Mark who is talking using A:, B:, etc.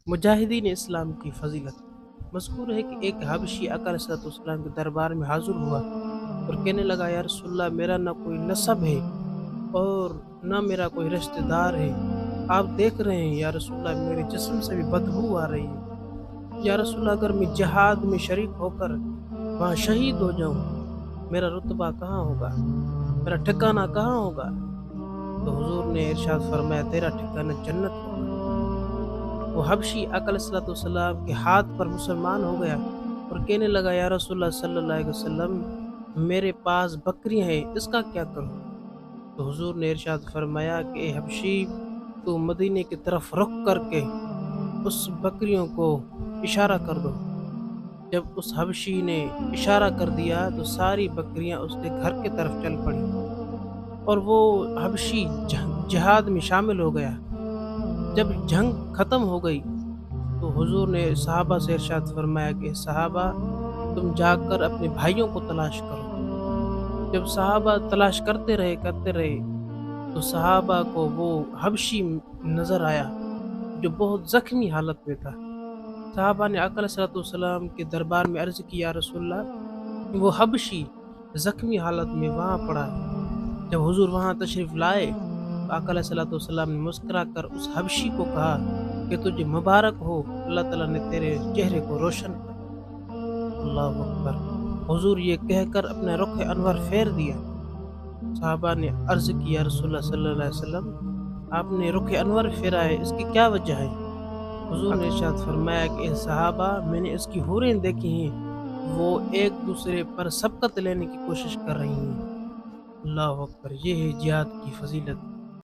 A: مجاہدین اسلام کی فضیلت۔ مذکور ہے کہ ایک حبشی آقا علیہ الصلوۃ والسلام کے دربار میں حاضر ہوا اور کہنے لگا، یا رسول اللہ، میرا نہ کوئی نسب ہے اور نہ میرا کوئی رشتہ دار ہے۔ آپ دیکھ رہے ہیں یا رسول اللہ، میرے جسم سے بھی بدبو آ رہی ہے۔ یا رسول اللہ، اگر میں جہاد میں شریک ہو کر وہاں شہید ہو جاؤں، میرا رتبہ کہاں ہوگا؟ میرا ٹھکانہ کہاں ہوگا؟ تو حضور نے ارشاد فرمایا، تیرا ٹھکانہ جنت ہوگا۔ وہ حبشی آقا علیہ الصلوۃ والسلام کے ہاتھ پر مسلمان ہو گیا اور کہنے لگا، یا رسول اللہ صلی اللہ علیہ وسلم، میرے پاس بکریاں ہیں، اس کا کیا کروں؟ تو حضور نے ارشاد فرمایا کہ اے حبشی، تو مدینے کی طرف رخ کر کے اس بکریوں کو اشارہ کر دو۔ جب اس حبشی نے اشارہ کر دیا تو ساری بکریاں اس کے گھر کی طرف چل پڑیں اور وہ حبشی جہاد میں شامل ہو گیا۔ جب جنگ ختم ہو گئی تو حضور نے صحابہ سے ارشاد فرمایا کہ صحابہ، تم جا کر اپنے بھائیوں کو تلاش کرو۔ جب صحابہ تلاش کرتے رہے تو صحابہ کو وہ حبشی نظر آیا جو بہت زخمی حالت میں تھا۔ صحابہ نے آقا علیہ الصلوۃ والسلام کے دربار میں عرض کی، یا رسول اللہ، وہ حبشی زخمی حالت میں وہاں پڑا ہے۔ جب حضور وہاں تشریف لائے تو آقا علیہ الصلوۃ والسلام نے مسکرا کر اس حبشی کو کہا کہ تجھے مبارک ہو، اللہ تعالیٰ نے تیرے چہرے کو روشن کر۔ اللہ اکبر۔ حضور یہ کہہ کر اپنا رخ انور پھیر دیا۔ صحابہ نے عرض کی، یا رسول اللہ صلی اللہ علیہ وسلم، آپ نے رخ انور پھیرا ہے، اس کی کیا وجہ ہے؟ حضور نے ارشاد فرمایا کہ اے صحابہ، میں نے اس کی حوریں دیکھی ہیں، وہ ایک دوسرے پر سبقت لینے کی کوشش کر رہی ہیں۔ اللہ اکبر۔ یہ ہے جہاد کی فضیلت۔